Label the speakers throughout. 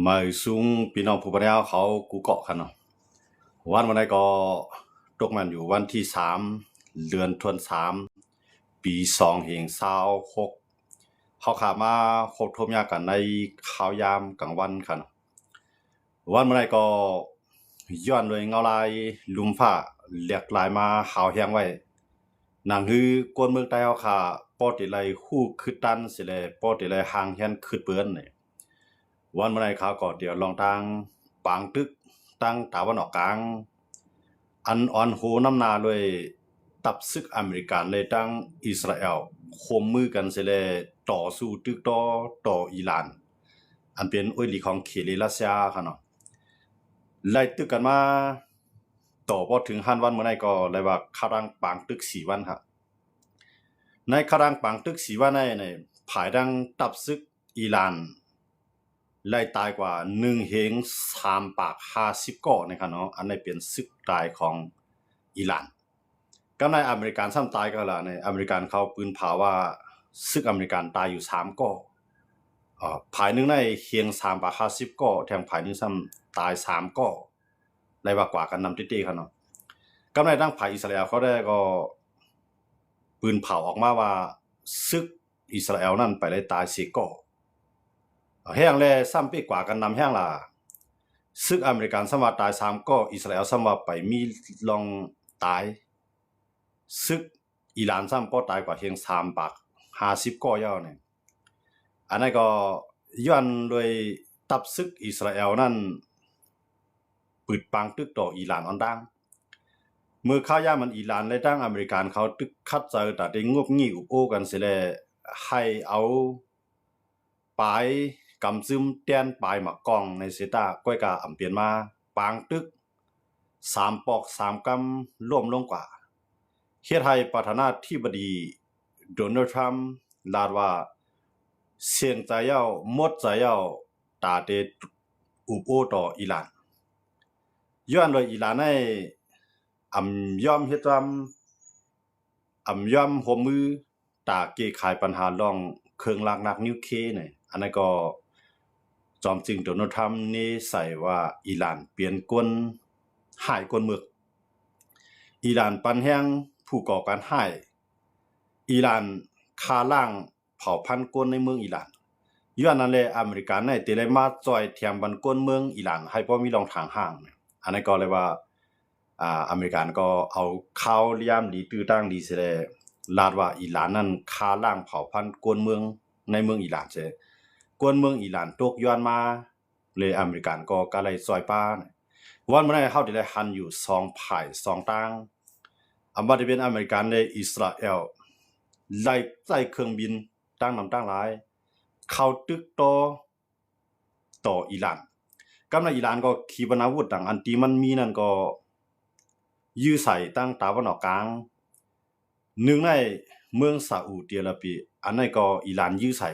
Speaker 1: มาซุงพี่น้องผู้ปกครองเขากูเกาะกันเนาะวันใดก็ตกมันอยู่วันที่3 เดือนธันวาคมปี2026เขาขามาคบทบยากันในข่าวยามกลางวันกันวันเมื่อไรก็ย้อนโดยเงาลายลุมฟ้าเรียกลายมาหาวแหงไว้นางฮือกวนเมืองใต้เขาขาปอติไรฮู้คือตันสิเลยปอติไรหางแฮนคือเปิ้นนี่วันเมื่อไรเขาก็เดี๋ยวลองทางปางตึกตั้งตะวันออกกลางอันอ่อนโหน้ำนาเลยตับซึกอเมริกันเลยตั้งอิสราเอลคมมือกันสิเลยต่อสู้ตึกต่ออิหร่านอันเป็นอ้อยหลีของเขตรัสเซียค่ะเนาะไล่ตึกกันมาต่อพอถึง5 วันเมื่อไหร่ก็เลยว่าคารังปางตึก4 วันครับในคารังปางตึก4 วันในภายดังตับซึกอิหร่านไล่ตายกว่า1 เหง3 ปาก50 ก่อนะครับเนาะอันนี้เป็นซึกตายของอิหร่านก็ในอเมริกันซ้ำตายก็ละในอเมริกันเขาปืนเผาว่าซึกอเมริกันตายอยู่3 ก่อภายหนึ่งในเฮียง3 ปาก50 ก่อแถมภายหนึ่งซ้ำตาย3 ก่อไล่ว่ากว่ากันนำตี้ๆครับเนาะก็ในตั้งภายอิสราเอลเขาได้ก็ปืนเผาออกมาว่าซึกอิสราเอลนั่นไปเลยตาย4 ก่อแห้งเลยซ้ำปีกว่ากันนำแห้งล่ะซึกอเมริกันซ้ำว่าตาย3 ก่ออิสราเอลซ้ำว่าไปมีลองตายซึกอิหร่านซ้ำก็ตายกว่าเฮียง3 ปาก50 ก่อย่อเนี่ยอันนั้นก็ย้อนโดยตับซึกอิสราเอลนั่นปืดปังตึกต่ออิหร่านอันดังเมื่อข้าวยามันอิหร่านและตั้งอเมริกันเขาตึกคัดเจอแต่ได้งบงี้อุโอกันเสียเลยให้เอาปลายกำซึมเตียนปลายหมากกองในเซตาก้อยกาอ่ำเปลี่ยนมาปางตึก3 ปอก3 กำร่วมลงกว่าเฮ็ดให้ประธานาธิบดีโดนัลด์ทรัมป์ลาดว่าเสียงใจเย้าหมดใจเย้าตาเตอุโอต่ออิหร่านย้อนโดยอิหร่านให้ยอมเฮ็ดยอมหัวมือตาแก้ไขปัญหาลองเครื่องลากนักนิวเคลียร์เนี่ยอันนั้นก็จอมจริงโดนัลด์ทรัมป์นี่ใส่ว่าอิหร่านเปลี่ยนกลหายกลเมือกอิหร่านปันแห้งผู้ก่อการหายอิหร่านคาล่างเผ่าพันธุ์กลในเมืองอิหร่านย้อนนั้นเลยอเมริกันในติเลยมาจอยเทียมบันกลเมืองอิหร่านให้พอมีรองทางห่างอันนั้นก็เลยว่าอเมริกันก็เอาข่าวเลี่ยมดีตื้อตั้งดีเสียเลยลาดว่าอิหร่านนั้นคาล่างเผ่าพันธุ์กวนเมืองในเมืองอิหร่านเสียกวนเมืองอิหร่านตกย้อนมาเลยอเมริกันก็เลยซอยป้าวันเมื่อไหร่เขาได้หันอยู่2 ฝ่าย2 ตั้งอันว่าจะเป็นอเมริกันในอิสราเอลไล่ใส่เครื่องบินตั้งนำตั้งหลายเข้าตึกต่ออิหร่านกำลังอิหร่านก็ขีปนาวุธต่างอันที่มันมีนั่นก็ยื้อใส่ตั้งตะวันออกกลางหนึ่งในเมืองซาอุดิอาระเบียอันนั้นก็อิหร่านยื้อใส่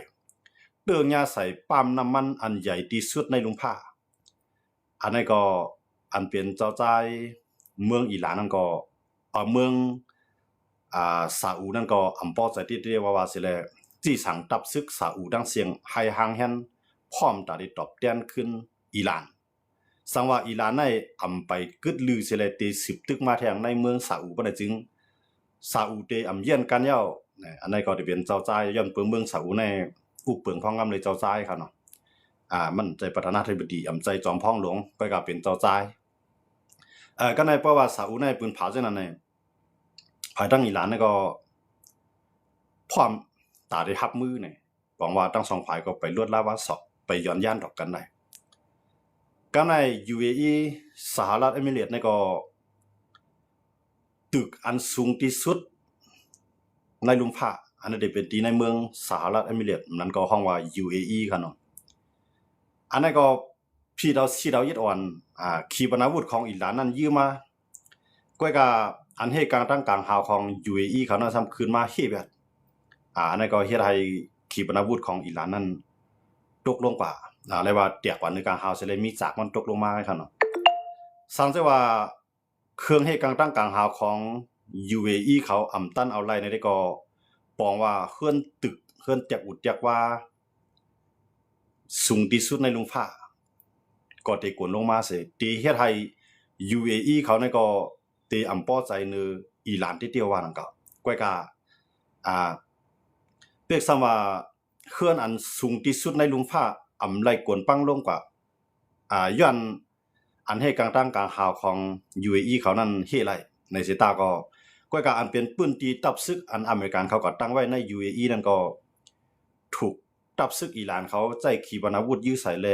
Speaker 1: เตืองยาใส่ปั๊มน้ำมันอันใหญ่ที่สุดในลุมพ้าอันนั้นก็อันเป็นเจ้าใจเมืองอิหร่านนั่นก็เมืองซาอุนั่นก็อำปอใจที่เรียกว่าสิแลจี้สังตับซึกซาอุดังเสียงไฮหางแฮนพร้อมตาได้ตอบแทนขึ้นอิหร่านสังว่าอิหร่านในอำไปกึดลือสิแลตี10 ตึกมาแทงในเมืองซาอุบ่ได้จึงซาอุเตอำเยี่ยนกันเย้าอันนั้นก็จะเป็นเจ้าใจย้อนเปิงเมืองซาอุในอุเปิงพ้องงำเลยเจ้าใจครับเนาะมันใจประธานาธิบดีอำใจจอมพ้องหลวงก็เป็นเจ้าใจก็ในประวัติซาอุในปืนผาจังนั้นในภายตั้งอิหร่านก็พร้อมตาได้รับมือเนี่ยหวังว่าทั้ง2 ฝ่ายก็ไปลวดลาวาสอบไปย้อนย่านดอกกันได้ก็ใน UAE สหรัฐอเมริกาเนี่ยก็ตึกอันสูงที่สุดในลุมพ้าอันนั้นเป็นที่ในเมืองสหรัฐอเมริกานั้นก็ห้องว่า UAE ครับเนาะอันนั้นก็พี่เราชี้เรายึดอ่อนขีปนาวุธของอิหร่านนั้นยืมมาก้อยก็อันเหตุการณ์ตั้งกลางหาวของ UAE เขานั้นทำคืนมาเฮ็ดแบบอันนั้นก็เฮ็ดให้ขีปนาวุธของอิหร่านนั้นตกลงกว่าเรียกว่าเตียกกว่าในการหาวสิเลยมีจากมันตกลงมาครับเนาะสังเกตว่าเครื่องเหตุการณ์ตั้งกลางหาวของ UAE เขาอำตันเอาไล่ในได้ก็ปองว่าเฮือนตึกเฮือนเตียกอุดเตียกว่าสูงที่สุดในลุมพ้า ก็เตกวนลงมาเสตีเฮ็ดให้ UAE เขาเนี่ยก็เตอำป้อใจเนออิหร่านที่เตียวว่านั่นก็ก้อยกาเปียกซ้ำว่าเคลื่อนอันสูงที่สุดในลุมฟ้าอำไลกวนปังลงกว่าย้อนอันให้กลางตั้งกลางหาวของ UAE เขานั้นเฮ็ดไรในสายตาก็ก้อยกาอันเป็นปืนตีตับซึกอันอเมริกันเขาก็ตั้งไว้ใน UAE นั่นก็ถูกตับซึกอิหร่านเขาใจขีปนาวุธยื้อใส่แล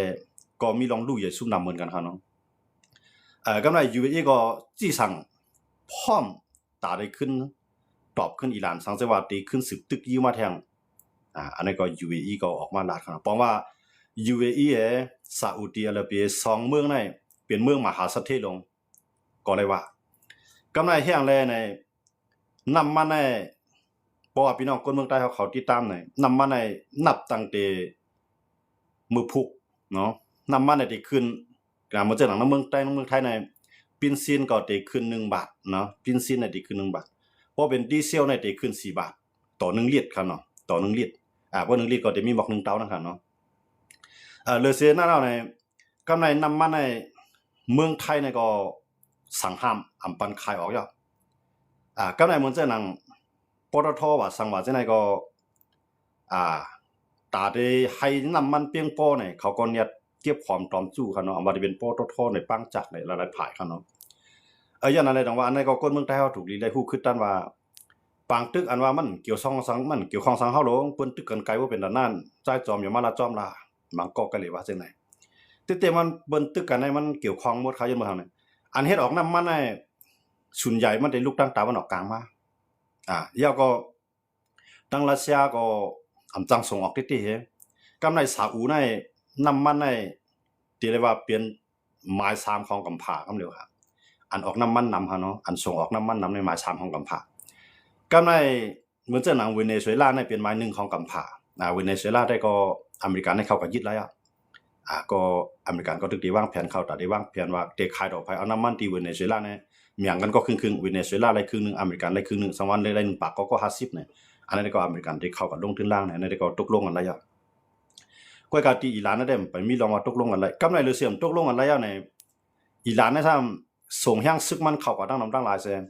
Speaker 1: ก็มีลองลู่ใหญ่ซุ่มนำเหมือนกันครับเนาะกำไร UAE ก็จี้สั่งพร้อมตาได้ขึ้นตอบขึ้นอิหร่านสังเสว่าตีขึ้นสืบตึกยื้อมาแทงอันนี้ก็ UAE ก็ออกมาลาดครับเพราะว่า UAE ซาอุดิอาระเบีย2เมืองในเป็นเมืองมหาเศรษฐีลงก็เลยว่ากำไรแห้งแลในนำมาในเพราะว่าพี่น้องคนเมืองใต้เขาติดตามในนำมาในนับตั้งแต่มือพุกเนาะนำมาในที่ขึ้นเมื่อเจอหลังเมืองใต้เมืองไทยในปินซินก็ได้ขึ้น1บาทเนาะปินซินในได้ขึ้น1บาทเพราะเป็นดีเซลในได้ขึ้น4บาทต่อ1ลิตรครับเนาะต่อ1ลิตรเพราะ1ลิตรก็จะมีบอก1เตานะครับเนาะเลยเสียหน้าเราในกำไรนำมาในเมืองไทยในก็สั่งห้ามอำปันขายออกยกำไรเหมือนเจ้าหนังปตทว่าสั่งว่าเจ้าไหนก็ตาได้ให้นำมันเปียงป้อเนี่ยเขาก็เนี่ยเก็บความตอมจู่ครับเนาะว่าจะเป็นปตทในปังจักในหลายๆภายครับเนาะอย่างนั้นเลยดังว่าอันนี้ก็คนเมืองไทยเฮาถูกลีได้ฮู้คือตันว่าปางตึกอันว่ามันเกี่ยวสังมันเกี่ยวข้องสังเฮาลงเปิ้นตึกกันไกลว่าเป็นด้านนั้นจ่ายจอมอย่ามาละจอมล่ะมันก็กันเลยว่าจังได๋แต่มันเปิ้นตึกกันในมันเกี่ยวข้องหมดเขายังบ่ทำเนี่ยอันเฮ็ดออกนำมันในส่วนใหญ่มันได้ลุกตั้งตาวันออกกลางมาแล้วก็ตั้งรัสเซียก็อำจังส่งออกติเฮกำในซาอุในนำมันในที่เรียกว่าเปลี่ยนหมาย3ของกำพากำเร็วครับอันออกน้ำมันนำฮะเนาะอันส่งออกน้ำมันนำในหมาย3ของกำพากำในเหมือนเจ้าหนังเวเนซุเอลาในเป็นหมาย1ของกำพาเวเนซุเอลาได้ก็อเมริกันให้เข้ากับยึดแล้วก็อเมริกันก็ตึกได้วางแผนเข้าแต่ได้วางแผนว่าเตะขายออกไปเอาน้ำมันที่เวเนซุเอลาเนี่ยเมียงกันก็ครึ่งๆเวเนซุเอลาได้ครึ่งนึงอเมริกันได้ครึ่งนึง2วันได้1ปากก็50เนี่ยอันนั้นก็อเมริกันได้เข้ากับลงทุนล่างเนี่ยอันนั้นก็ตกลงกันแล้วก้อยกาที่อิหร่านนั่นเด้ไปมีลองว่าตกลงกันแล้วกำไรเลยเสียมตกลงกันแล้วในอิหร่านเนี่ยถ้าส่งแห่งซึกมันเข้ากับตั้งน้ำตั้งหลายเซน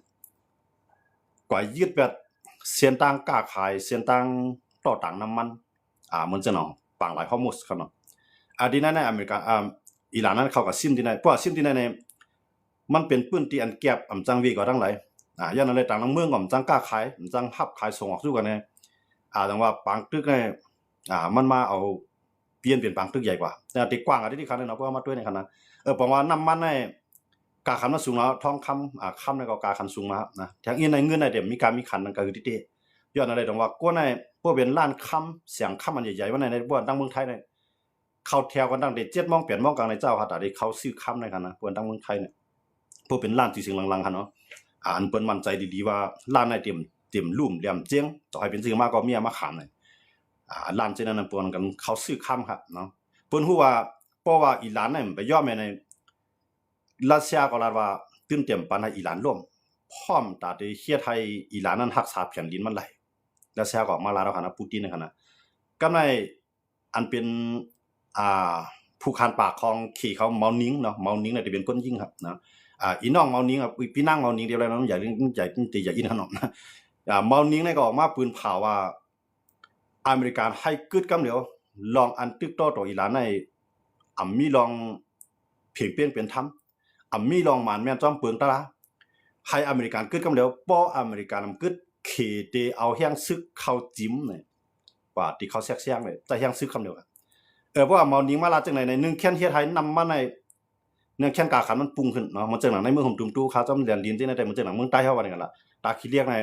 Speaker 1: กว่ายึดแบบเสียนต่างกล้าขายเสียนต่างต่อต่างน้ำมันเหมือนจะเนาะปังหลายฮอร์โมสครับเนาะดีนั้นในอเมริกาอิหร่านนั้นเข้ากับซิมที่ไหนเพราะซิมที่ไหนเนี่ยมันเป็นปื้นที่อันแก็บอำจังวีกว่าทั้งหลายอย่างนั้นเลยต่างเมืองอำจังกล้าขายอำจังฮับขายส่งออกสู้กันเนี่ยแต่ว่าปังตึกเนี่ยมันมาเอาเปลี่ยนเป็นปังตึกใหญ่กว่าแต่ติกว้างอันที่คันเนาะเพราะว่ามาด้วยในคันนั้นประมาณน้ำมันในกาคันมาสูงแล้วทองคำคำในก็กาคันสูงมานะทั้งอีในเงินในเดี๋ยวมีการมีขันนั่นก็คือที่ย้อนอะไรตรงว่าก้นในพวกเป็นล้านคำเสียงคำมันใหญ่ๆว่าในพวกตั้งเมืองไทยเนี่ยเข้าแถวกันตั้งเด็ด7 โมงเปลี่ยนโมงกลางในเจ้าค่ะแต่ได้เข้าซื้อคำในคันนะพวกตั้งเมืองไทยเนี่ยพวกเป็นล้านที่เสียงลังๆคันเนาะอันเปิ้นมั่นใจดีๆว่าล้านในเต็มลุ่มเหลี่ยมเจียงต่อให้เป็นซื้อมาก็เมียมาขามเลยล้านเจนั้นปนกันเข้าซื้อคำครับเนาะเปิ้นฮู้ว่าเพราะว่าอีหลานเนี่ยไปย่อมในรัสเซียก็ลาว่าตื่นเต็มปานให้อิหร่านร่วมพร้อมตาได้เฮ็ดให้อิหร่านนั้นรักษาแผ่นดินมันไหลรัสเซียก็มาลาแล้วคั่นนะปูตินนั่นคั่นนะกำไรอันเป็นผู้คานปากของขี่เขาเมานิงเนาะเมานิงน่ะที่เป็นคนยิงครับนะอีน้องเมานิงพี่นางเมานิงเดียวแล้วอย่าตีอย่าอินขนมนะเมานิงเนี่ยก็ออกมาปืนเผาว่าอเมริกันให้กึดกำเหลียวลองอันตึกต่ออิหร่านในมีลองเพียงเปลี่ยนเป็นธรรมมีลองหมานแม่นจ้อมเปิงตะละให้อเมริกันกึดกำเหลียวป้ออเมริกันกึดเขเตเอาแห้งซึกเข้าจิ้มเนี่ยว่าที่เขาแซกๆเลยแต่แห้งซึกคำเดียวเพราะว่าเมานิงมาลาจังไหนใน1แค่นเฮ็ดให้นำมาใน1แค่นกาขันมันปรุงขึ้นเนาะมันจังหนังในเมืองผมตุ้มตู้เขาจ้อมเรียนดินที่ในแต่มันจังหนังเมืองใต้เฮาว่ากันล่ะตาขี้เรียกใน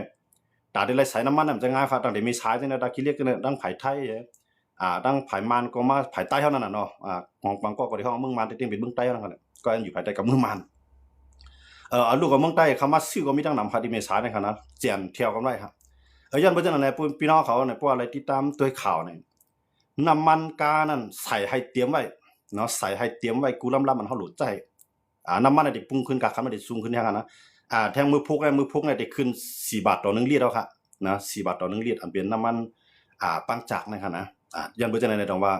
Speaker 1: ตาได้ไหลใส่น้ำมันมันจะง่ายครับตั้งแต่มีสายจังได๋ตาขี้เรียกจังได๋ดังไผไทยดังไผมันก็มาไผใต้เฮานั่นน่ะเนาะของบางก็ที่เฮาเมืองมันที่เป็นเมืองใต้นั่นน่ะก็อยู่ภายใต้กับเมืองมันลูกของเมืองใต้คำว่าซิ่วก็มีตั้งนำคาที่เมษาในขณะเจียนเที่ยวกันไว้ครับย้อนไปจังนั้นแหละพี่น้องเขาเนี่ยพวกอะไรติดตามตัวข่าวเนี่ยน้ำมันกานั่นใส่ให้เตรียมไว้เนาะใส่ให้เตรียมไว้กูล้ำมันเฮาหลุดใจน้ำมันได้ปรุงขึ้นกาคันมันได้สูงขึ้นแฮงนะแทงมือพกเนี่ยได้ขึ้น4 บาทต่อ1ลิตรแล้วครับนะ4 บาทต่อ1ลิตรอันเป็นน้ำมันปังจากนะครับนะย้อนไปจังนั้นได้ตรงว่า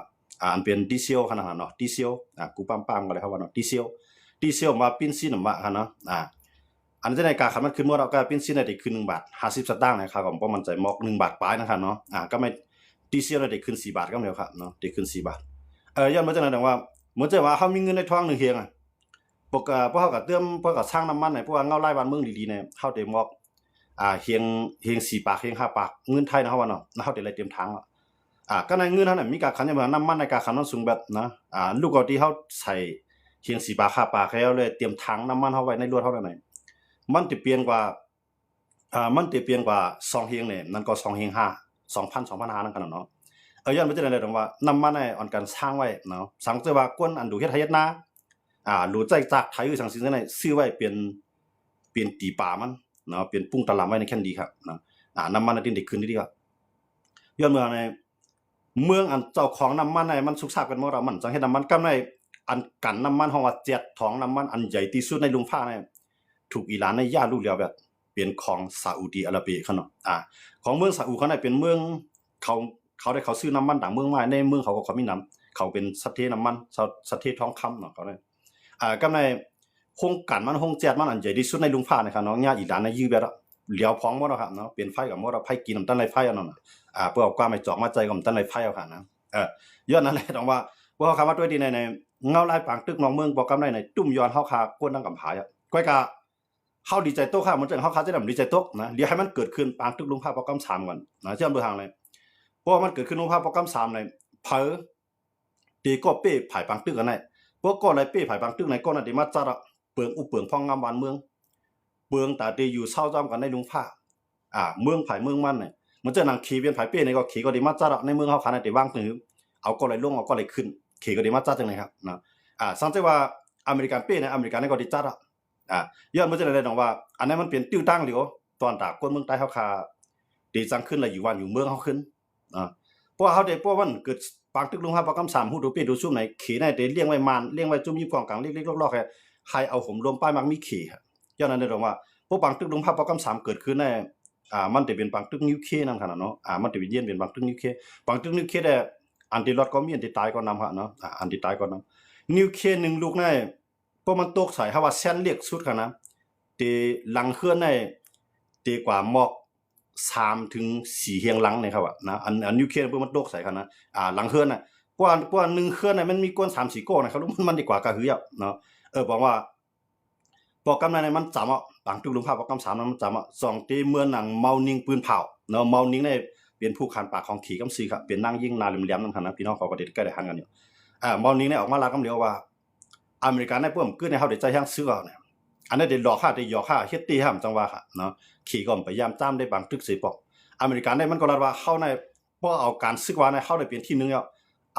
Speaker 1: อันเป็นดีเซลขนาดเนาะดีเซลกูปั๊มๆก็เลยครับว่าเนาะดีเซลมาปิ้นซีนมาครับเนาะอันนี้ในการคันมันขึ้นเมื่อเราก็ปิ้นซีนได้ขึ้น1 บาท50 สตางค์นะครับผมเพราะมันใจมอก1 บาทปลายนะครับเนาะก็ไม่ดีเซลได้ขึ้น4 บาทก็แล้วครับเนาะได้ขึ้น4 บาทย้อนมาจากนั้นว่าเหมือนจะว่าเขามีเงินในท้อง1เฮียงพวกพวกเขาก็เติมพวกก็สร้างน้ำมันพวกเงาไล่บ้านเมืองดีๆเนี่ยเฮาได้มอกเฮียง4 ปากเฮียง5 ปากเงินไทยนะครับว่าเนาะเฮาได้เตรียมทางก็ในเงินเท่านั้นมีการคันอย่างน้ำมันในการคันมันสูงแบบนะลูกเอาที่เขาใส่เฮียง4 ปาก5 ปากแล้วเลยเตรียมถังน้ำมันเฮาไว้ในรถเท่านั้นมันจะเปลี่ยนกว่า2เฮียงเนี่ยนั่นก็2เฮียง5 2,000 นั่นกันเนาะย้อนไปจะได้ตรงว่าน้ำมันในอ่อนการสร้างไว้เนาะสังเกตว่าก้นอันดูเฮ็ดให้เฮ็ดนารู้ใจจากไทยอยู่สังสินในซื้อไว้เปลี่ยนตีป่ามันเนาะเปลี่ยนปรุงตลาดไว้ในแค่นดีครับนะน้ำมันอันนี้ขึ้นดีครับย้อนเมืองในเมืองอันเจ้าของน้ำมันในมันสุกทราบกันหมดแล้วมันจังเฮ็ดน้ำมันกำในอันกันน้ำมันเฮาว่าเจ็ดท้องน้ำมันอันใหญ่ที่สุดในลุมฟ้าในถูกอิหร่านในย่ารู้แล้วแบบเป็นของซาอุดีอาระเบียเขาเนาะของเมืองซาอุเขาเป็นเมืองเขาได้เขาซื้อน้ำมันต่างเมืองมาในเมืองเขาก็เขามีน้ำเขาเป็นสัตเทน้ำมันสัตเททองคำเนาะเขาเนี่ยกำในโครงการมันโครงแจ๊ดมันอันใหญ่ที่สุดในลุมฟ้านะครับเนาะย่าอิหร่านในยื้อแบบเหลียวพองหมดแล้วครับเนาะเปลี่ยนไฟกับหมดแล้วไฟกินน้ำตาลไรไฟอันนั้นเพื่อเอาความไม่จอกมาใจกับน้ำตาลไรไฟเอาค่ะนะย้อนนั่นแหละต้องว่าพวกเขาคำว่าด้วยดีในเงาลายปางตึกน้องเมืองบอกกำไรในตุ้มย้อนเฮาคาก้นตั้งกำผายก้อยกะเฮาดีใจโตค่ะมันจังเฮาคาจะได้ดีใจโตนะเดี๋ยวให้มันเกิดขึ้นปางตึกลุงภาพบอกกำ3ก่อนนะเชื่อมโดยทางเลยเพราะมันเกิดขึ้นลุงภาพบอกกำ3ในเผอตีก็เป้ผายปางตึกกันในพวกก็อะไรเป้ผายปางตึกในก็น่ะได้มาจัดเปลืองอุเปลืองพองงามบ้านเมืองเปลืองแต่ได้อยู่เศร้าจำกันในลุงภาพเมืองผายเมืองมันเนี่ยมันจะนั่งขี่เวียนผายเป้ในก็ขี่ก็ได้มาจัดในเมืองเฮาคาในได้วางถือเอาก็เลยลงเอาก็เลยขึ้นขี่ก็ได้มาจัดจังได๋ครับนะสังเกตว่าอเมริกันเป้ในอเมริกันในก็ได้จัดย้อนมาจะได้ดอกว่าอันนั้นมันเป็นติ้วตั้งเหลียวตอนตากคนเมืองใต้เฮาคาได้จังขึ้นแล้วอยู่วันอยู่เมืองเฮาขึ้นเพราะเฮาได้เพราะมันเกิดปางตึกลุงครับปากำ3ฮู้ดูเป้ดูซุ่มไหนขี่ในได้เลี้ยงไว้มานเลี้ยงไว้จุ่มยิบกองกลางเล็กๆลอกๆให้เอาห่มรวมป้ายมักมีขี่ครับย้อนนั้นได้ดอกว่าพวกปางตึกลุงครับปากำ3เกิดขึ้นในมันจะเป็นปางตึกนิวเคลียร์นั่นขนาดเนาะมันจะเป็นเย็นเป็นปางตึกนิวเคลียร์ปางตึกนิวเคลียร์ได้อันที่รอดก็มีอันที่ตายก็นำครับเนาะอันที่ตายก็นำนิวเคลียร์1ลูกในพวกมันตกใส่เฮาว่าแสนเล็กสุดค่ะนะตีหลังเคลื่อนในตีกว่าหมอก3 ถึง 4เฮียงหลังนี่ครับนะอันนิวเคลียร์พวกมันตกใส่ค่ะนะหลังเคลื่อนน่ะกว่า1เคลื่อนน่ะมันมีกวน3 4ก้อนนะครับมันดีกว่ากะหือเนาะบอกว่าบอกกำในมันจำบางทุกลุงภาพบอกกำ3นั้นมันจำ2ตีเมืองหนังเมานิ่งปืนเผาเนาะเมานิ่งในเป็นผู้คันปากของขี่กำซีครับเป็นนางยิ่งนาเหลี่ยมๆนั่นค่ะนะพี่น้องเขาก็ได้ใกล้ได้หันกันอยู่เมานิ่งในออกมาลากำเดียวว่าอเมริกันในพวกมันคือในเฮาได้ใจแฮงซื้อเนี่ยอันนั้นได้หลอกค่าได้หยอกค่าเฮ็ดตีห้ามจังว่าค่ะเนาะขี่ก็พยายามจ้ำได้บางตึกสิปอกอเมริกันได้มันก็รัดว่าเฮาในบ่เอาการซึกว่าในเฮาได้เป็นที่1แล้ว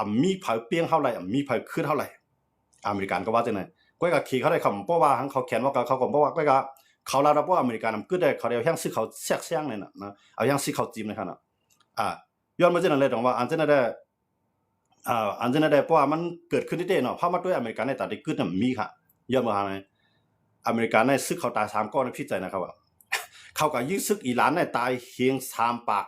Speaker 1: มีไผเปียงเท่าไหร่มีไผขึ้นเท่าไหร่อเมริกันก็ว่าจังได๋ก้อยก็ขี่เขาได้คำเพราะว่าเขาเขียนว่าเขาก็บ่ว่าก้อยก็เขาลาว่าอเมริกันมันคือได้เขาได้แฮงซึกเขาแซกแซงเลยน่ะนะเอาแฮงซึกเขาจิ้มเลยค่ะน่ะย้อนมาจังนั้นเลยต้องว่าอันจังนั้นได้อันจังนั้นได้เพราะว่ามันเกิดขึ้นที่เนาะเพราะมาด้วยอเมริกันในตัดได้ขึ้นน่ะมีค่ะย้อนมาในอเมริกันในซึกเขาตาย3ก้อนพี่ใจนะครับว่าเขาก็ยิงซึกอิหร่านในตายเฮียง3 ปา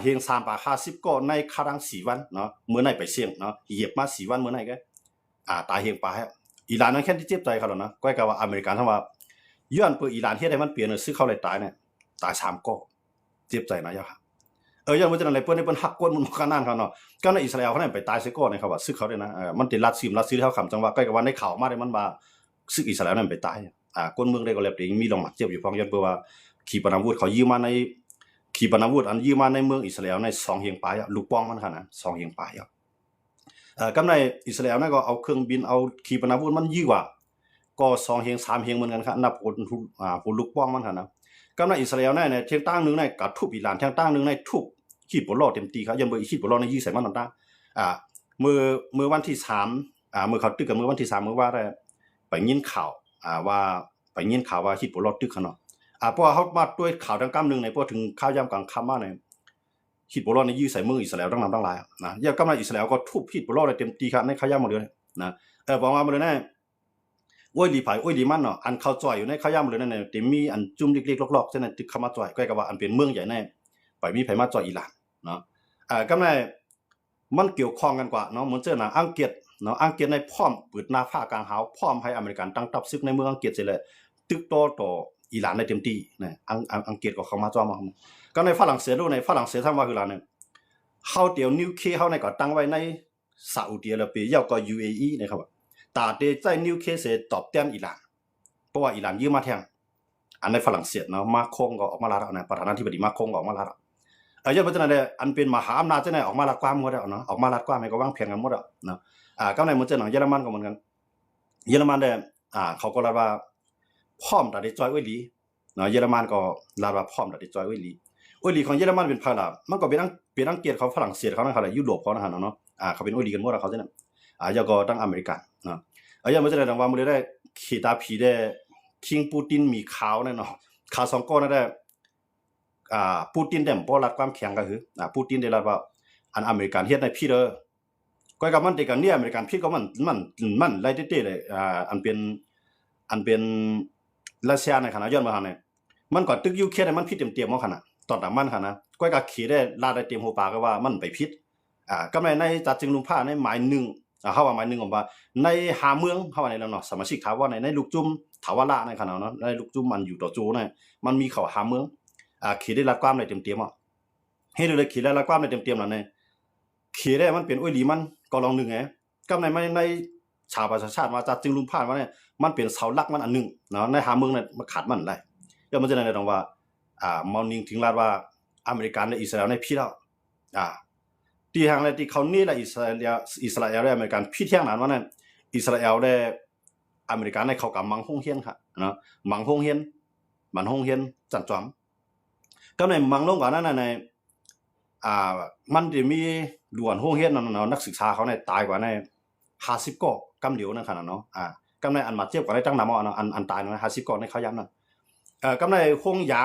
Speaker 1: กเฮียง3 ปาก50ก้อนในครั้ง4 วันเนาะมื้อไหนไปเสี่ยงเนาะเหยียบมา4 วันมื้อไหนก็ตายเฮียงปากอิหร่านนั้นแค่ที่เจ็บใจเขาแล้วนะก้อยก็ว่าอเมริกันทั้งว่าย้อนเพื่ออิหร่านเฮ็ดให้มันเปลี่ยนซึกเขาเลยตายเนี่ยตาย3ก้อนเจ็บใจนะยะครับย้อนว่าจังนั้นเลยเพิ่นฮักก้นมันขนาดเขาเนาะก็ในอิสราเอลเขาเนี่ยไปตายซิก้อนเนี่ยเขาว่าซึกเขาเนี่ยนะมันติดรัดซื้อเฮาคำจังว่าก้อยก็ว่าในข่าวมาได้มันว่าซึกอิสราเอลนั้นไปตายก้นเมืองได้ก็แล้วแต่มีลงหมักเจ็บอยู่พองย้อนเพื่อว่าขีปนาวุธเขายืมมาในขีปนาวุธอันยืมมาในเมืองอิสราเอลใน2เฮียงปลายลูกป้องมันค่ะนะ2เฮียงปลายกำในอิสราเอลนั่นก็เอาเครื่องบินเอาขีปนาวุธมันยิ่งกว่าก็2เฮียง3เฮียงเหมือนกันครับนับผลลูกป้องมันค่ะนะกำในอิสราเอลในเทียงตั้งนึงในกะทุบอิหร่านเทียงตั้งนึงในทุบขีปโลเต็มตีครับยังบ่ขีปโลในยิงใส่มันต่างๆมื้อวันที่3มื้อเขาตึกกับมื้อวันที่3มื้อว่าได้ไปยินข่าวว่าไปยินข่าวว่าขีปโลตึกเขาเนาะเพราะว่าเขามาด้วยข่าวทางกำนึงในพวกถึงข่าวยามกลางค่ำมาในฮิตบอลในยื้อใส่มืออิสราเอลตั้งนำตั้งหลายนะยามกำลังอิสราเอลก็ทุบฮิตบอลได้เต็มตีครับในข่าวยามหมดเลยนะบอกว่าหมดเลยนะโอ้ยลีไผโอ้ยลีมันเนาะอันเข้าจ่อยอยู่ในข่าวยามหมดเลยนั่นน่ะแต่มีอันจุ่มเล็กๆลอกๆจังนั้นตึกเข้ามาจ่อยก็ว่าอันเป็นเมืองใหญ่แน่ไปมีไผมาจ่อยอิหร่านเนาะกำลัง มันเกี่ยวข้องกันกว่าเนาะเหมือนเจ้าหนังอังกฤษเนาะอังกฤษในพร้อมเปิดหน้าฟ้ากลางหาวพร้อมให้อเมริกันตั้งทัพศึกในเมืองอังกฤษเสียเลยตึกต่ออิหร่านในเต็มที่นะอังกฤษก็เข้ามาจ้อมก็ในฝรั่งเศสด้วยในฝรั่งเศสทำว่าคืออะไรเนี่ยเฮาเตียวนิวเคลียร์เฮาในก็ตั้งไว้ในซาอุดิอาระเบียแล้วก็ UAE นะครับตาเตใจนิวเคลียร์เสตอบแทนอิหร่านเพราะว่าอิหร่านยืมมาแทงอันในฝรั่งเศสเนาะมาคงก็ออกมาลาแล้วนะประธานาธิบดีมาคงก็ออกมาลาแล้วย้อนไปจังได๋อันเป็นมหาอำนาจจังได๋ออกมาลัดความหมดแล้วเนาะออกมาลัดความให้ก็วางแผนกันหมดแล้วเนาะก็ในเหมือนจังหนังเยอรมันก็เหมือนกันเยอรมันได้เขาก็ลาว่าพร้อมตาได้จอยไว้หลีเนาะเยอรมันก็ลาว่าพร้อมตาได้จอยไว้หลีโอ้ยหลีของเยอรมันเป็นภาคหลักมันก็เป็นอังกฤษเขาฝรั่งเศสเขานั่นเขายุโรปเขานั่นเนาะเขาเป็นโอ้ยหลีกันหมดแล้วเขาจังนั้นแล้วก็ตั้งอเมริกันเนาะย้อนไปจังได๋ว่ามื้อได้ขีตาผีได้คิงปูตินมีข่าวแน่เนาะข่าวสองก้อนนั่นได้ปูตินได้บ่รัดความแข็งก็คือปูตินได้รัดว่าอันอเมริกันเฮ็ดในพี่เด้อก็กับมันแต่กันเนี่ยอเมริกันพี่ก็มันไล่เต้ๆเลยอันเป็นรัสเซียในขณะย้อนมาหั่นน่ะมันก็ตึกอยู่เคได้มันผิดเต็มๆเนาะคั่นน่ะตอนนั้นมันคั่นนะก็กับขี้ได้ลาดได้เต็มหัวปากก็ว่ามันไปผิดกำในจัดจึงลุงผ้าในหมายหนึ่งเฮาว่าหมายหนึ่งว่าในหาเมืองเฮาว่าในแล้วเนาะสมาชิกถามว่าในลูกจุ่มถาวระในขณะเนาะในลูกจุ่มมันอยู่ต่อจูเนี่ยมันมีเข้าหาเมืองขี่ได้รับความได้เต็มๆอ่ะให้เลยขี่ได้รับความได้เต็มๆแล้วเนี่ยขี่ได้มันเป็นอ้อยหลีมันก็ลองนึงไงกำในชาวประชาชาติว่าจัดจึงลุงผ้าว่าเนี่ยมันเป็นเสาหลักมันอันนึงเนาะในหาเมืองเนี่ยมันขาดมันได้แล้วมันจะได้ตรงว่ามอนิงถึงลาดว่าอเมริกันและอิสราเอลในพี่แล้วที่ทางที่เขานี่แหละอิสราเอลและอเมริกันพี่เที่ยงนั้นว่านั่นอิสราเอลและอเมริกันในเขากับมังฮงเฮียนค่ะเนาะมังฮงเฮียนมันฮงเฮียนจันจอมก็ในมังลงกว่านั้นในมันจะมีด่วนฮงเฮียนเนาะนักศึกษาเขาในตายกว่าใน50ก็กำเดียวนั่นขนาดเนาะกำในอันมาเทียบกับในตั้งนำเนาะอันตายนะ50ก็ในเขาย้ำนั่นกำในฮงยา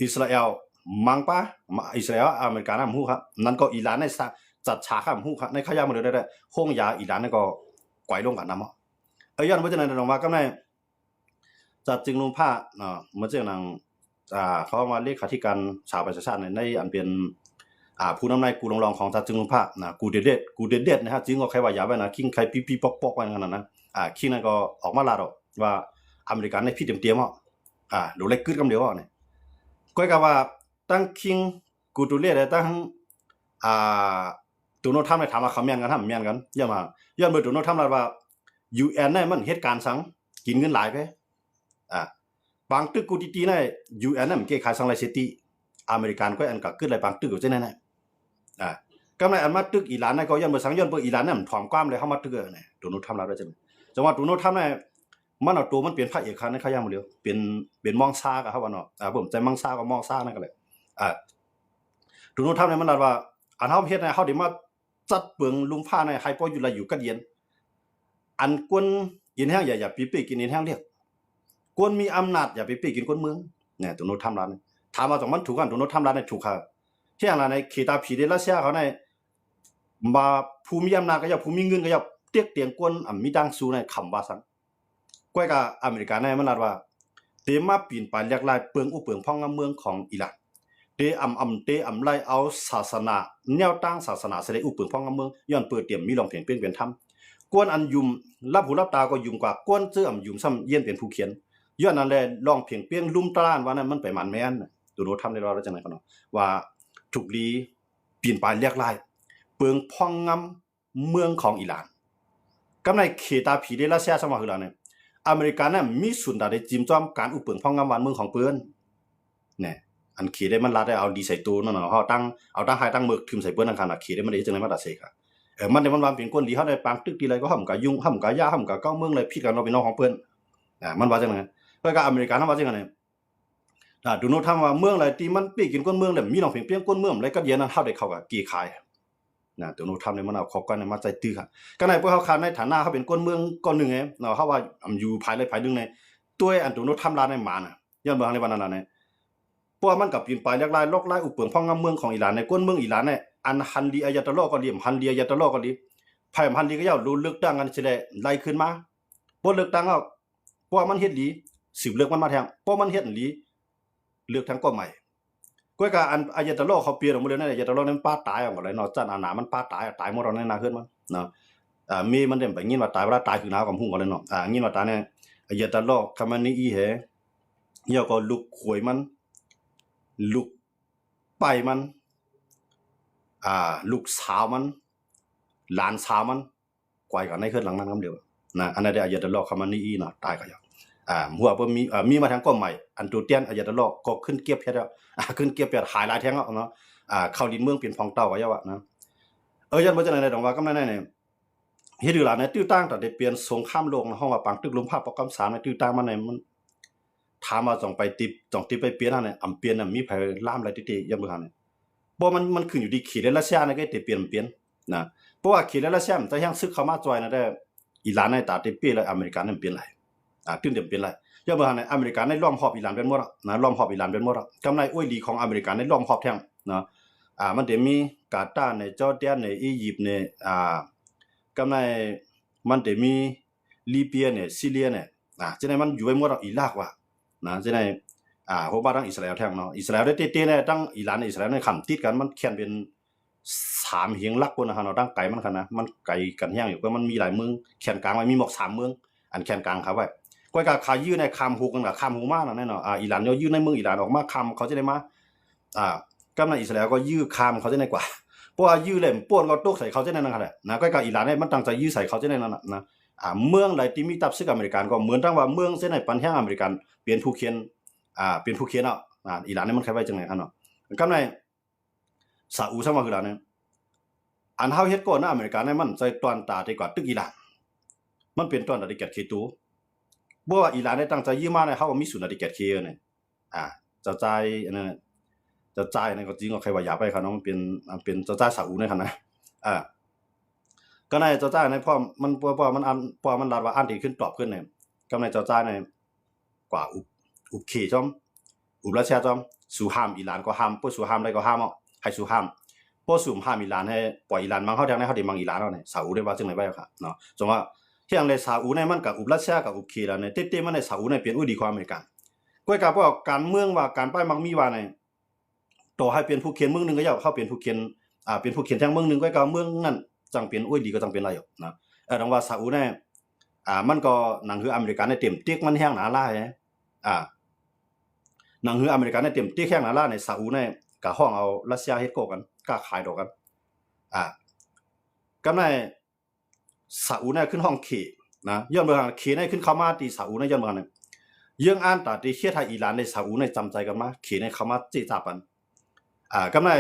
Speaker 1: อิสราเอลมังปะอิสราเอลอเมริกันฮู้ครับนั่นก็อิหร่านในจัดฉากครับฮู้ครับในขยามาเลยได้ห้องยาอิหร่านนั่นก็ก่อยลงกันนำย้อนบ่จังนั้นว่าก็ในจัดจึงลงผ้าเนาะมันจังนั้นเขามาเลขาธิการสหประชาชาติในอันเป็นผู้นำนายกูรองของจัดจึงลงผ้านะกูเด็ดนะฮะจึงก็ใครว่าอย่าไว้นะคิงใครปีๆปอกๆไว้นั่นนะคิงนั่นก็ออกมาลาดอกว่าอเมริกันในพี่เตรียมดูเล็กกึดกำเดียวเนี่ยก็กะว่าตั้งคิงกูตุเลียได้ตั้งตุโนทำให้ถามว่าเขาแม่นกันแม่นกันย้อนเบิ่ตุโนทำแล้วว่า UN เนี่ยมันเหตุการณ์สังกินเงินหลายไปบางตึกกูตีๆเนี่ย UN เนี่ยมันเกี่ยขายสังหลายเซติอเมริกันก็อันก็กึดหลายบางตึกอยู่จังนั้นกำไรอันมาตึกอิหร่านเนี่ยก็ย้อนเบิ่สังย้อนเบิ่อิหร่านเนี่ยมันถ่อมความเลยเฮามาตึกเนี่ยตุโนทำแล้วได้จังว่าตุโนทำเนี่ยมันเอาตัวมันเป็นพระเอกคันในเขาย่างหมดเลยเป็นมองซาก็ครับว่าเนาะผมใจมองซาก็มองซานั่นก็เลยตุโนทำเนี่ยมันว่าอันเฮาเฮ็ดเนี่ยเฮาได้มาจัดเปลืองลุงผ้าในให้พออยู่ละอยู่กัดเย็นอันกวนยินแห้งอย่าปีกินยินแห้งเรียกกวนมีอำนาจอย่าปีกินคนเมืองเนี่ยตุโนทำร้านถามว่าต้องมันถูกกันตุโนทำร้านเนี่ยถูกค่ะเที่ยงร้านในเขตาผีเดรัสเซียเขาในมาภูมิอำนาจก็อย่าภูมิเงินก็อย่าเตียกเตียงกวนมีดังสู้ในคำว่าซังก้อยกับอเมริกันในมันว่าเตมาปีนไปเรียกลายเปลืองอุเปลืองพ่องเมืองของอิหร่านเตเตไล่เอาศาสนาแนวตั้งศาสนาเสด็จอุปเปิงพ่องเมืองย้อนเปิดเตรียมมีลองเพียงเป็นธรรมกวนอันยุมรับหูรับตาก็ยุมกว่ากวนเสื้อยุมซ้ำเย็นเป็นผู้เขียนย้อนนั่นแหละลองเพียงเปี้ยงลุ่มตะลานว่านั้นมันไปมันแม่นตัวโนทำได้รอแล้วจังได๋คั่นเนาะว่าถูกลีปีนไปเรียกลายเปลืองพ่องงำเมืองของอิหร่านกำในเขตาผีเดรัสเซียสมาคือแล้วเนี่ยอเมริกันน่ะมีสุนดาได้จิ้มจ้อมการอุปเปิงพ่องงำวันเมืองของเปิ้นเนี่ยอันขี่ได้มันลาได้เอาดีใส่ตู้นั่นเนาะเฮาตั้งให้ตั้งหมึกทึมใส่เปิ้นนั่นคั่นน่ะขี่ได้มันได้จังได๋มาตัดเสกมันได้มันว่าเป็นคนดีเฮาได้ปางตึกดีไรก็ห่ำกะยุ่งห่ำกะยาห่ำกะเก้าเมืองเลยผิดกันเนาะพี่น้องของเปิ้นมันว่าจังได๋แล้วก็อเมริกันว่าจังได๋ดูโนทำว่าเมืองอะไรที่มันปีกินก้นเมืองแล้วมีน้องเพียงเปียงก้นเมืองแล้วก็เย็นนั้นเฮาได้เข้ากับกี่ขายตัวโนทำเนี่ยมันเอาขอบกันมาใจตื้อค่ะก็ในพวกเฮาคาในฐานะเฮาเป็นก้นเมืองก้อนนึงไงเนาะเฮาว่าอยู่ภายในภายนึงในตัวอันตัวโนทำลาในหมาน่ะย้อนเบิ่งในวันนั้นน่ะเพราะมันกับปีนไปเรียกลายลอกลายอุปเปิงพ่องงำเมืองของอิหร่านในก้นเมืองอิหร่านเนี่ยอันฮันลีอายะตะลอก็ดีฮันลีอายะตะลอก็ดีไผฮันลีก็ยาวรู้เลือกตั้งกันสิได้ไล่ขึ้นมาบ่เลือกตั้งเอาเพราะมันเฮ็ดหลีสืบเลือกมันมาแทงเพราะมันเฮ็ดหลีเลือกทั้งก็ใหม่ ก็กะอันอายะตะโลเขาเปลี่ยนออกมาเลยนะอายะตะโลนั้นป้าตายออกหมดเลยเนาะจันอาหนามันป้าตายหมดแล้วในนาขึ้นมันเนาะมีมันเด่นไปยินว่าตายเวลาตายคือหนาวกับหุ่งกันเลยเนาะยินว่าตายเนี่ยอายะตะโลคำนี้อีเหเหี่ยวก็ลุกขวยมันลุกไปมันลูกสาวมันหลานสาวมันกวยกันในขึ้นหลังนั้นคำเดียวนะอันนั้นได้อายะตะโลคำนี้อีเนาะตายก็อย่างหัวเพิ่มมีมาทางก้มใหม่อันตัวเตี้ยนอายะตะโลก็ขึ้นเก็บเพชรแล้วขึ้นเก็บเพชรหายหลายแท่งเนาะเข้าดินเมืองเปลี่ยนฟองเต้าก็ยังว่านะยันบ่จังได๋ดอกว่ากำนั้นเนี่ยเฮ็ดอยู่ล่ะในตื้อตั้งแต่ได้เปลี่ยนสงครามโลกห้องว่าปังตึกลมภาพประกำ3ในตื้อตั้งมันเนี่ยมันถามว่าต้องไปติดไปเปลี่ยนนั่นน่ะอำเปลี่ยนน่ะมีไผล่ามอะไรติๆยังบ่ทันเนี่ยบ่มันขึ้นอยู่ที่ขีดและรัสเซียนะก็ติเปลี่ยนนะเพราะว่าขีดและรัสเซียมันจะยังซึกเข้ามาจอยนะได้อิหร่านในตาติเปลี่ยนแล้วอเมริกันนั่นเปลี่ยนหลายตื้นเปลี่ยนหลายยังบ่ทันเนี่ยอเมริกันในล้อมรอบอิหร่านเป็นหมดนะล้อมรอบอิหร่านเป็นหมดกำไรอ้วยลีของอเมริกันในล้อมรอบแท้งนะมันจะมีกาตาร์ในจอร์แดนในอียิปต์ในกำไรมันจะมีลิเบียเนี่ยซีเรียเนี่ยฉะนั้นมันอยู่ไว้หมดอิรักว่านะฉะนั้นเพราะว่าทั้งอิสราเอลแท้งเนาะอิสราเอลได้เต้ๆเนี่ยทั้งอิหร่านอิสราเอลในคำติดกันมันแค่นเป็น3เฮียงลักพุ่นนะเนาะตั้งไกลมันคั่นนะมันไกลกันแฮงอยู่ก็มันมีหลายเมืองแค่นกลางไว้มีหมอก3เมืองอันแค่นกลางครับไว้ก้อยก็ขายื้อในคำฮูกกันน่ะคำฮูมานั่นแน่เนาะอิหร่านยื้อในเมืองอิหร่านออกมาคำเขาจะได้มากำลังอิสราเอลก็ยื้อคามเขาจะได้กว่าเพราะว่ายื้อเล่มป่วนก็ตกใส่เขาจะได้นั่นแหละนะก็อิหร่านเนี่ยมันตั้งใจยื้อใส่เขาจะได้นั่นนะเมืองไหนที่มีตับซึกอเมริกันก็เหมือนทั้งว่าเมืองเส้นไหนปันแห่งอเมริกันเปลี่ยนผู้เขียนเป็นผู้เขียนอิหร่านเนี่ยมันใครไว้จังได๋เนาะกำลังซาอุซะมาคือล่ะเนี่ยอันเฮาเฮ็ดก่อนนะอเมริกันเนี่ยมันใจตอนตาดีกว่าตึกอิหร่านมันเป็นตอนตาที่เก็ดเคตูบ่ว่าอิหร่านได้ตั้งใจยื้อมาเนี่ยเฮาก็มีศูนย์ที่เก็ดเคเนี่ยจะจ่ายอันนั้นจะจ่ายนั่นก็จริงก็ใครว่าอย่าไปครับเนาะมันเป็นจะจ่ายซาอุในคั่นนะก็ในจะจ่ายในพอมันพอมันอันพอมันรัดว่าอันที่ขึ้นตอบขึ้นเนี่ยกำในจะจ่ายในกว่าอุบเคจอมอุบรัสเซียจอมสู่ห้ามอิหร่านก็ห้ามบ่สู่ห้ามได้ก็ห้ามให้สู่ห้ามบ่สู่ห้ามอิหร่านให้ปล่อยอิหร่านมังเฮาแทงในเฮาได้มังอิหร่านแล้วเนี่ยซาอุได้ว่าจังได๋ไว้ครับเนาะจังว่าเฮียงในซาอุในมันกับอุบรัสเซียกับอุบเคแล้วเนี่ยเต้ๆมันในซาอุในเปลี่ยนอุ้ยดีกว่าอเมริกันก้อยก็บ่การเมืองว่าการป้ายมักมีว่าในต่อให้เป็นผู้เขียนเมืองนึงก็อย่าเข้าเป็นผู้เขียนเป็นผู้เขียนทางเมืองนึงก้อยก็เมืองนั้นจังเป็นอุ้ยดีก็จังเป็นไรนะดังว่าซาอุเนี่ยมันก็หนังคืออเมริกันในเต็มเต็กมันแห้งหนาลายหนังคืออเมริกันในเต็มเต็กแห้งหนาลายในซาอุเนี่ยก็ห้องเอารัสเซียเฮ็ดโกกันก็ขายดอกกันกำในซาอุเนี่ยขึ้นห้องเขนะย้อนเบิ่งเขในขึ้นเข้ามาที่ซาอุเนี่ยย้อนเบิ่งเนี่ยยังอ่านตาที่เฮ็ดให้อิหร่านในซาอุเนี่ยจำใจกันมาเขในเข้ามาเจจาปันกำใน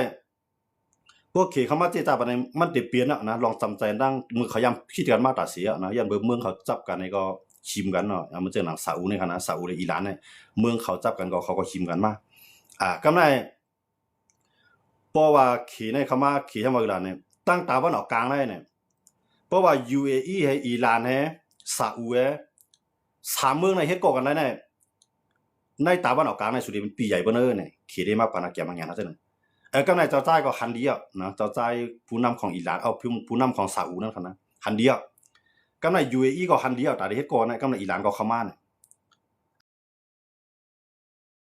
Speaker 1: พวกเขเข้ามาเจจาปันมันได้เปลี่ยนนะลองจำใจดังมือเขายำคิดกันมาตาเสียนะย้อนเบิ่งเมืองเขาจับกันนี่ก็ชิมกันเนาะมันเจอหนังซาอุนี่คั่นนะซาอุและอิหร่านเนี่ยเมืองเขาจับกันก็เขาก็ชิมกันมากำในเพราะว่าเขในเข้ามาเขเข้ามาอิหร่านเนี่ยตั้งตาวันออกกลางได้เนี่ยเพราะว่า UAE ให้อิหร่านให้ซาอุ3เมืองในเฮ็ดก่อกันได้เนี่ยในตาวันออกกลางในสุดมันปีใหญ่เบ้อเด้อเนี่ยเขได้มากปานน่ะแก่บางอย่างนะจังกำในเจ้าจ้ายก็ฮันเดียวนะเจ้าจ้ายผู้นำของอิหร่านผู้นำของซาอุนั่นคั่นนะฮันเดียวกำใน UAE ก็ฮันเดียวตาได้เฮ็ดก่อนะกำในอิหร่านก็เข้ามาเนี่ย